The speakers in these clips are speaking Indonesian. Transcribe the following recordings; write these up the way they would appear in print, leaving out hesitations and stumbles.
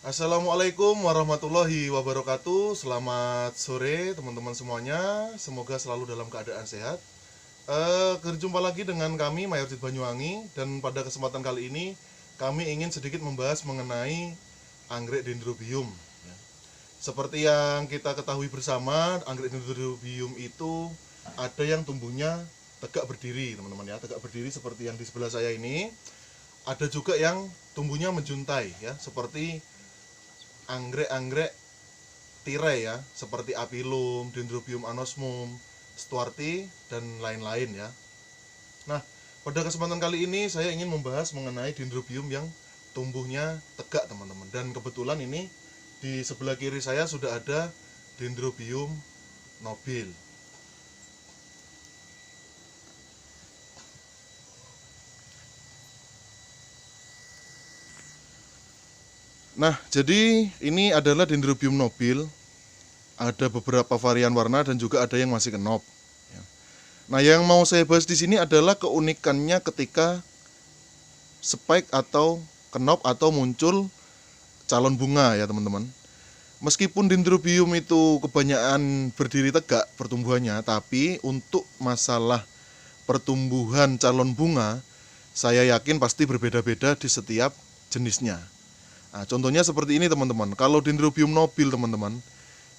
Assalamualaikum warahmatullahi wabarakatuh. Selamat sore teman-teman semuanya. Semoga selalu dalam keadaan sehat. Berjumpa lagi dengan kami Mayorjit Banyuwangi. Dan pada kesempatan kali ini kami ingin sedikit membahas mengenai anggrek dendrobium. Seperti yang kita ketahui bersama, anggrek dendrobium itu ada yang tumbuhnya tegak berdiri, teman-teman ya. Tegak berdiri seperti yang di sebelah saya ini. Ada juga yang tumbuhnya menjuntai ya, seperti anggrek-anggrek tirai ya, seperti Apilum, Dendrobium anosmum, Stuarti, dan lain-lain ya. Nah, pada kesempatan kali ini saya ingin membahas mengenai Dendrobium yang tumbuhnya tegak, teman-teman. Dan kebetulan ini di sebelah kiri saya sudah ada Dendrobium nobile. Nah, jadi ini adalah Dendrobium nobile. Ada beberapa varian warna dan juga ada yang masih kenop. Nah, yang mau saya bahas di sini adalah keunikannya ketika spike atau kenop atau muncul calon bunga ya, teman-teman. Meskipun Dendrobium itu kebanyakan berdiri tegak pertumbuhannya, tapi untuk masalah pertumbuhan calon bunga, saya yakin pasti berbeda-beda di setiap jenisnya. Nah, contohnya seperti ini teman-teman. Kalau Dendrobium nobile teman-teman,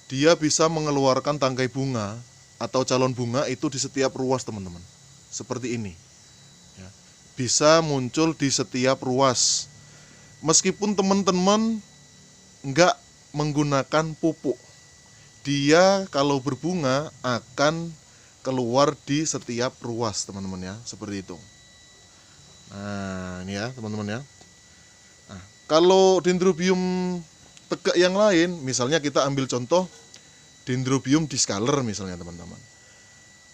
dia bisa mengeluarkan tangkai bunga atau calon bunga itu di setiap ruas teman-teman. Seperti ini. Ya, bisa muncul di setiap ruas. Meskipun teman-teman nggak menggunakan pupuk, dia kalau berbunga akan keluar di setiap ruas teman-teman ya. Seperti itu. Nah, ini ya teman-teman ya. Kalau Dendrobium tegak yang lain, misalnya kita ambil contoh Dendrobium discolor misalnya teman-teman.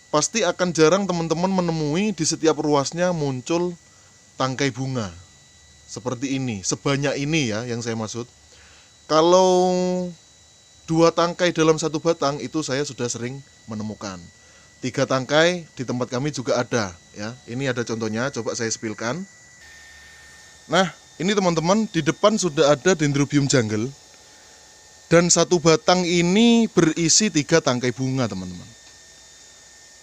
Pasti akan jarang teman-teman menemui di setiap ruasnya muncul tangkai bunga. Seperti ini, sebanyak ini ya yang saya maksud. Kalau 2 tangkai dalam satu batang itu saya sudah sering menemukan. 3 tangkai di tempat kami juga ada ya. Ini ada contohnya, coba saya spilkan. Nah, ini teman-teman, di depan sudah ada Dendrobium jungle. Dan satu batang ini berisi 3 tangkai bunga, teman-teman.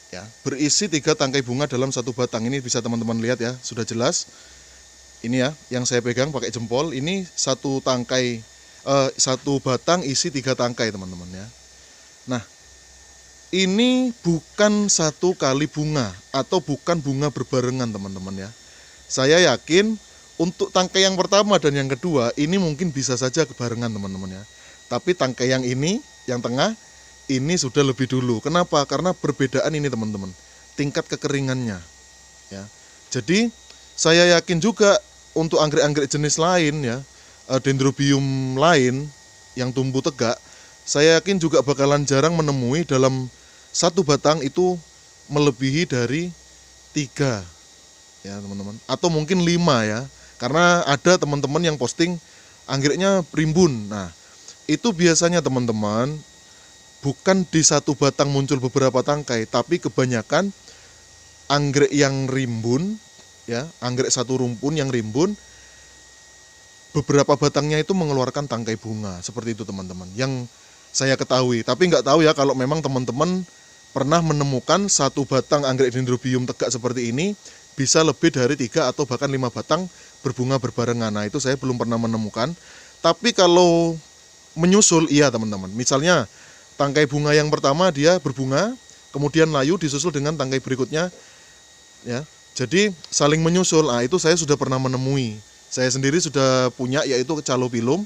Ya, berisi 3 tangkai bunga dalam satu batang. Ini bisa teman-teman lihat ya, sudah jelas. Ini ya, yang saya pegang pakai jempol. Ini satu batang isi 3 tangkai, teman-teman ya. Nah, ini bukan satu kali bunga atau bukan bunga berbarengan, teman-teman ya. Saya yakin untuk tangkai yang pertama dan yang kedua ini mungkin bisa saja kebarengan teman-teman ya. Tapi tangkai yang ini, yang tengah, ini sudah lebih dulu. Kenapa? Karena perbedaan ini teman-teman, tingkat kekeringannya ya. Jadi saya yakin juga untuk anggrek-anggrek jenis lain ya, Dendrobium lain yang tumbuh tegak, saya yakin juga bakalan jarang menemui dalam satu batang itu melebihi dari 3 ya teman-teman, atau mungkin 5 ya. Karena ada teman-teman yang posting anggreknya rimbun. Nah, itu biasanya teman-teman bukan di satu batang muncul beberapa tangkai, tapi kebanyakan anggrek yang rimbun ya, anggrek satu rumpun yang rimbun, beberapa batangnya itu mengeluarkan tangkai bunga. Seperti itu teman-teman, yang saya ketahui. Tapi nggak tahu ya kalau memang teman-teman pernah menemukan satu batang anggrek Dendrobium tegak seperti ini bisa lebih dari 3 atau bahkan 5 batang berbunga berbarengan. Nah, itu saya belum pernah menemukan. Tapi kalau menyusul, iya teman-teman. Misalnya tangkai bunga yang pertama dia berbunga, kemudian layu disusul dengan tangkai berikutnya ya. Jadi saling menyusul. Nah, itu saya sudah pernah menemui. Saya sendiri sudah punya, yaitu Calopilum.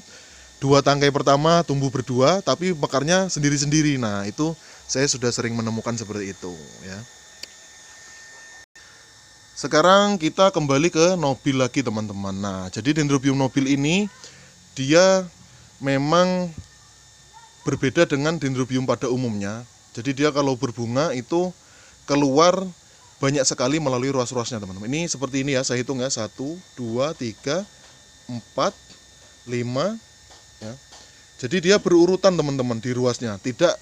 2 tangkai pertama tumbuh berdua tapi mekarnya sendiri-sendiri. Nah, itu saya sudah sering menemukan seperti itu ya. Sekarang kita kembali ke nobile lagi teman-teman. Nah, jadi Dendrobium nobile ini dia memang berbeda dengan Dendrobium pada umumnya. Jadi dia kalau berbunga itu keluar banyak sekali melalui ruas-ruasnya teman-teman. Ini seperti ini ya, saya hitung ya, 1, 2, 3, 4, 5 ya. Jadi dia berurutan teman-teman di ruasnya, tidak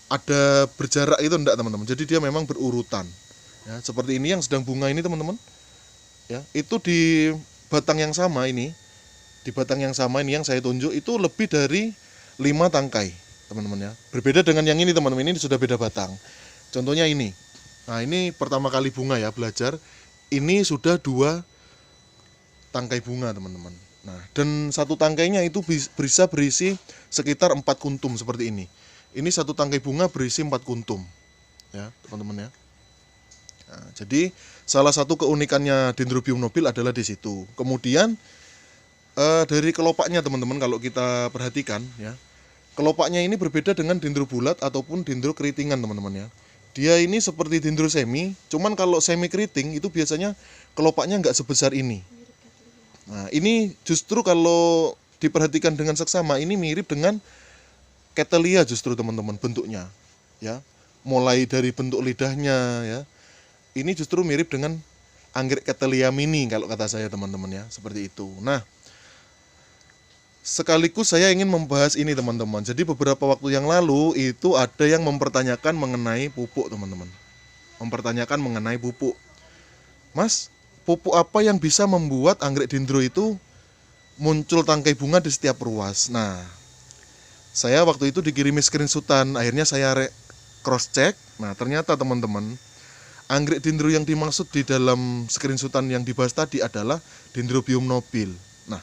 ada berjarak itu enggak teman-teman. Jadi dia memang berurutan. Ya, seperti ini yang sedang bunga ini teman-teman. Ya, itu di batang yang sama ini Di batang yang sama ini yang saya tunjuk itu lebih dari 5 tangkai, teman-teman ya. Berbeda dengan yang ini, teman-teman, ini sudah beda batang. Contohnya ini. Nah, ini pertama kali bunga ya, belajar. Ini sudah 2 tangkai bunga, teman-teman. Nah, dan satu tangkainya itu bisa berisi sekitar 4 kuntum seperti ini. Ini satu tangkai bunga berisi 4 kuntum. Ya, teman-teman ya. Nah, jadi salah satu keunikannya Dendrobium nobile adalah di situ. Kemudian dari kelopaknya, teman-teman, kalau kita perhatikan ya, kelopaknya ini berbeda dengan dendro bulat ataupun dendro keritingan, teman-teman ya. Dia ini seperti dendro semi, cuman kalau semi keriting itu biasanya kelopaknya nggak sebesar ini. Nah, ini justru kalau diperhatikan dengan seksama ini mirip dengan Cattleya justru, teman-teman, bentuknya ya. Mulai dari bentuk lidahnya ya. Ini justru mirip dengan anggrek Cattleya mini kalau kata saya, teman-teman ya, seperti itu. Nah, sekaligus saya ingin membahas ini, teman-teman. Jadi beberapa waktu yang lalu itu ada yang mempertanyakan mengenai pupuk, teman-teman. Mempertanyakan mengenai pupuk. Mas, pupuk apa yang bisa membuat anggrek dendro itu muncul tangkai bunga di setiap ruas? Nah, saya waktu itu dikirimi screenshotan, akhirnya saya cross check. Nah, ternyata, teman-teman, anggrek dendro yang dimaksud di dalam screenshotan yang dibahas tadi adalah Dendrobium nobile. Nah,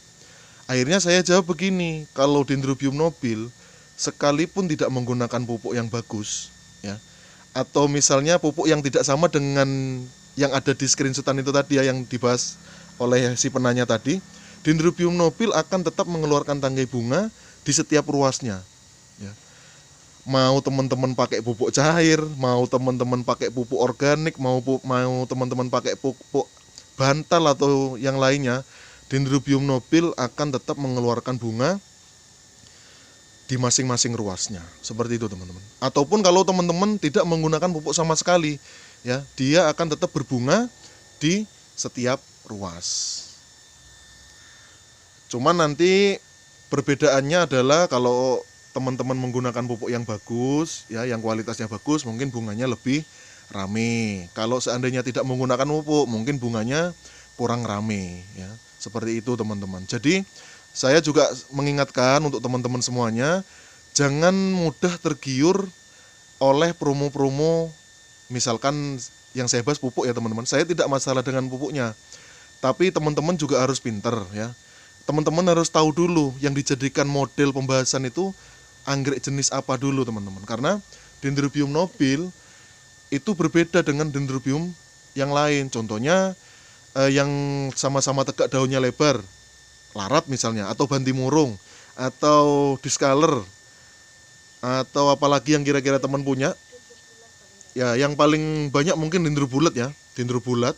akhirnya saya jawab begini, kalau Dendrobium nobile sekalipun tidak menggunakan pupuk yang bagus ya, atau misalnya pupuk yang tidak sama dengan yang ada di screenshotan itu tadi ya, yang dibahas oleh si penanya tadi, Dendrobium nobile akan tetap mengeluarkan tangkai bunga di setiap ruasnya ya. Mau teman-teman pakai pupuk cair, mau teman-teman pakai pupuk organik, mau teman-teman pakai pupuk bantal atau yang lainnya, Dendrobium nobile akan tetap mengeluarkan bunga di masing-masing ruasnya. Seperti itu, teman-teman. Ataupun kalau teman-teman tidak menggunakan pupuk sama sekali ya, dia akan tetap berbunga di setiap ruas. Cuman nanti perbedaannya adalah kalau teman-teman menggunakan pupuk yang bagus ya, yang kualitasnya bagus, mungkin bunganya lebih rame. Kalau seandainya tidak menggunakan pupuk, mungkin bunganya kurang rame ya. Seperti itu, teman-teman. Jadi saya juga mengingatkan untuk teman-teman semuanya, jangan mudah tergiur oleh promo-promo, misalkan yang saya bahas pupuk ya, teman-teman. Saya tidak masalah dengan pupuknya, tapi teman-teman juga harus pinter ya. Teman-teman harus tahu dulu yang dijadikan model pembahasan itu anggrek jenis apa dulu, teman-teman. Karena Dendrobium nobile itu berbeda dengan Dendrobium yang lain. Contohnya yang sama-sama tegak daunnya lebar, larat misalnya, atau bantimurung, atau discolor, atau apalagi yang kira-kira teman punya. Ya, yang paling banyak mungkin dendro bulat ya. Dendro bulat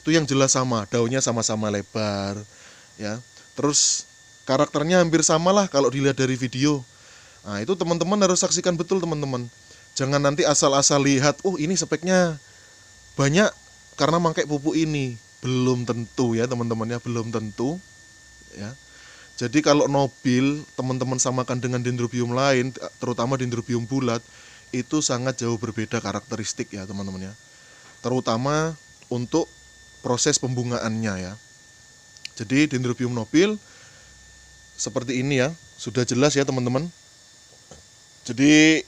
itu yang jelas sama, daunnya sama-sama lebar ya. Terus karakternya hampir sama lah kalau dilihat dari video. Nah, itu teman-teman harus saksikan betul, teman-teman. Jangan nanti asal-asal lihat, oh ini speknya banyak karena pakai pupuk ini. Belum tentu ya, teman-teman ya, belum tentu ya. Jadi kalau nobile teman-teman samakan dengan Dendrobium lain, terutama Dendrobium bulat, itu sangat jauh berbeda karakteristik ya, teman-teman ya. Terutama untuk proses pembungaannya ya. Jadi Dendrobium nobile seperti ini ya, sudah jelas ya, teman-teman. Jadi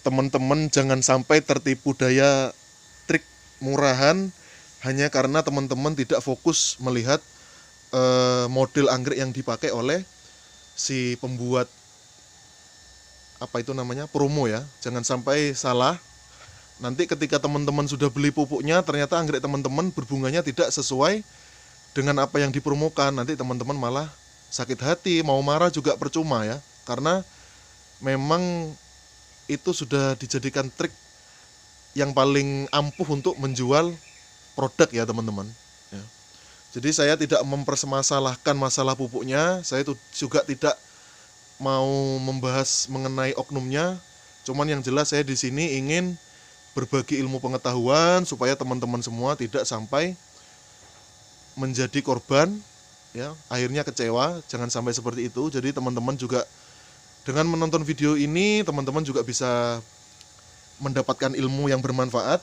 teman-teman jangan sampai tertipu daya trik murahan hanya karena teman-teman tidak fokus melihat model anggrek yang dipakai oleh si pembuat apa itu namanya, promo ya. Jangan sampai salah. Nanti ketika teman-teman sudah beli pupuknya, ternyata anggrek teman-teman berbunganya tidak sesuai dengan apa yang dipromokan. Nanti teman-teman malah sakit hati, mau marah juga percuma ya. Karena memang itu sudah dijadikan trik yang paling ampuh untuk menjual produk ya, teman-teman ya. Jadi saya tidak mempermasalahkan masalah pupuknya, saya juga tidak mau membahas mengenai oknumnya. Cuman yang jelas saya di sini ingin berbagi ilmu pengetahuan supaya teman-teman semua tidak sampai menjadi korban ya, akhirnya kecewa. Jangan sampai seperti itu. Jadi teman-teman juga dengan menonton video ini, teman-teman juga bisa mendapatkan ilmu yang bermanfaat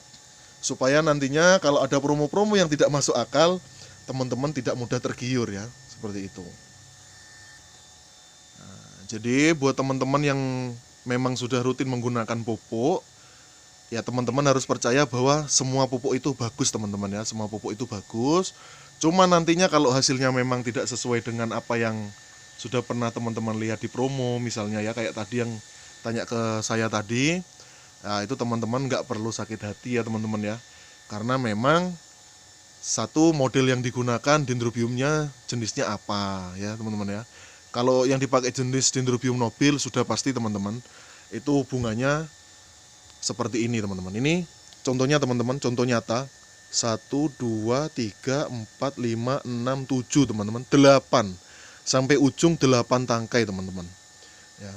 supaya nantinya kalau ada promo-promo yang tidak masuk akal, teman-teman tidak mudah tergiur ya, seperti itu. Jadi buat teman-teman yang memang sudah rutin menggunakan pupuk, ya teman-teman harus percaya bahwa semua pupuk itu bagus teman-teman ya, semua pupuk itu bagus. Cuma nantinya kalau hasilnya memang tidak sesuai dengan apa yang sudah pernah teman-teman lihat di promo misalnya ya, kayak tadi yang tanya ke saya tadi, nah itu teman-teman nggak perlu sakit hati ya teman-teman ya, karena memang satu model yang digunakan dendrobiumnya jenisnya apa ya teman-teman ya. Kalau yang dipakai jenis dendrobium nobil sudah pasti teman-teman itu bunganya seperti ini teman-teman. Ini contohnya teman-teman, contoh nyata 1, 2, 3, 4, 5, 6, 7 teman-teman, 8 sampai ujung 8 tangkai teman-teman ya.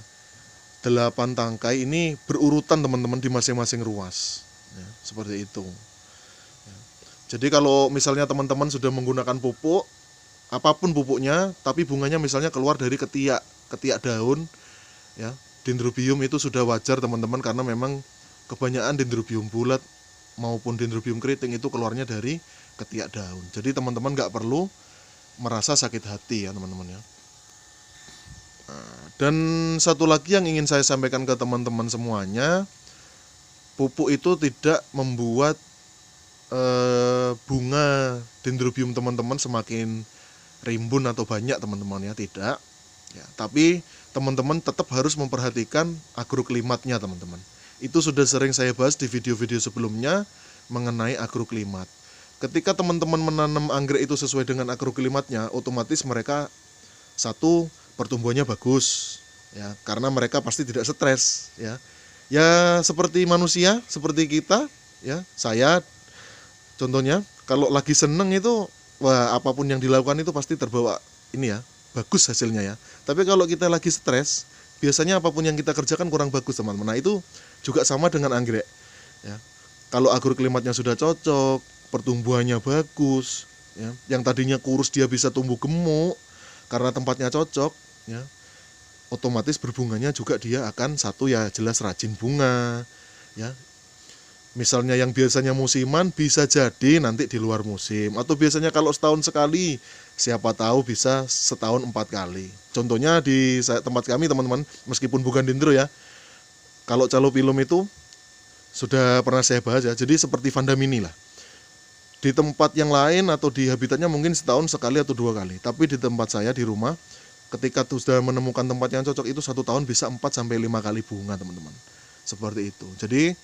8 tangkai ini berurutan teman-teman di masing-masing ruas ya, seperti itu ya. Jadi kalau misalnya teman-teman sudah menggunakan pupuk apapun pupuknya, tapi bunganya misalnya keluar dari ketiak daun ya, dendrobium itu sudah wajar teman-teman, karena memang kebanyakan dendrobium bulat maupun dendrobium keriting itu keluarnya dari ketiak daun. Jadi teman-teman nggak perlu merasa sakit hati ya teman-teman ya. Dan satu lagi yang ingin saya sampaikan ke teman-teman semuanya, pupuk itu tidak membuat bunga dendrobium teman-teman semakin rimbun atau banyak teman-teman ya, tidak ya, tapi teman-teman tetap harus memperhatikan agroklimatnya teman-teman. Itu sudah sering saya bahas di video-video sebelumnya mengenai agroklimat. Ketika teman-teman menanam anggrek itu sesuai dengan agroklimatnya, otomatis mereka satu, pertumbuhannya bagus ya, karena mereka pasti tidak stres ya. Ya seperti manusia, seperti kita ya. Saya contohnya kalau lagi seneng itu, wah apapun yang dilakukan itu pasti terbawa ini ya, bagus hasilnya ya. Tapi kalau kita lagi stres, biasanya apapun yang kita kerjakan kurang bagus teman-teman. Nah itu juga sama dengan anggrek ya. Kalau agroklimatnya sudah cocok, pertumbuhannya bagus ya, yang tadinya kurus dia bisa tumbuh gemuk karena tempatnya cocok ya, otomatis berbunganya juga dia akan satu ya jelas rajin bunga ya. Misalnya yang biasanya musiman bisa jadi nanti di luar musim, atau biasanya kalau setahun sekali siapa tahu bisa setahun 4 kali. Contohnya di tempat kami teman-teman, meskipun bukan dendro ya, kalau calopilum itu sudah pernah saya bahas ya, jadi seperti Vanda mini lah. Di tempat yang lain atau di habitatnya mungkin setahun sekali atau 2 kali, tapi di tempat saya di rumah ketika sudah menemukan tempat yang cocok itu 1 tahun bisa 4 sampai 5 kali bunga teman-teman. Seperti itu. Jadi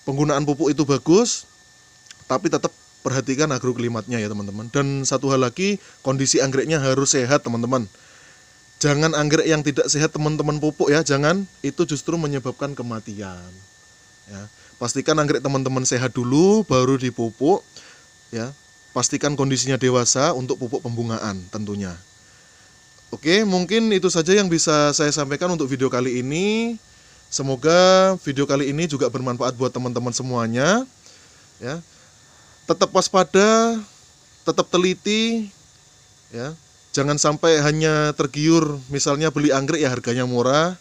penggunaan pupuk itu bagus, tapi tetap perhatikan agroklimatnya ya teman-teman. Dan satu hal lagi, kondisi anggreknya harus sehat teman-teman. Jangan anggrek yang tidak sehat teman-teman pupuk ya, jangan, itu justru menyebabkan kematian ya. Pastikan anggrek teman-teman sehat dulu baru dipupuk ya. Pastikan kondisinya dewasa untuk pupuk pembungaan tentunya. Oke, mungkin itu saja yang bisa saya sampaikan untuk video kali ini. Semoga video kali ini juga bermanfaat buat teman-teman semuanya ya. Tetap waspada, tetap teliti ya. Jangan sampai hanya tergiur misalnya beli anggrek ya harganya murah.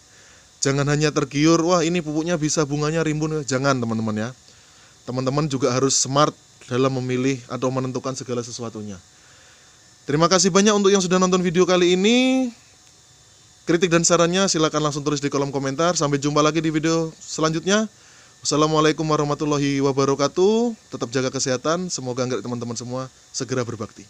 Jangan hanya tergiur, wah ini pupuknya bisa bunganya rimbun. Jangan teman-teman ya. Teman-teman juga harus smart dalam memilih atau menentukan segala sesuatunya. Terima kasih banyak untuk yang sudah nonton video kali ini. Kritik dan sarannya silakan langsung tulis di kolom komentar. Sampai jumpa lagi di video selanjutnya. Wassalamualaikum warahmatullahi wabarakatuh. Tetap jaga kesehatan. Semoga anggrek teman-teman semua segera berbakti.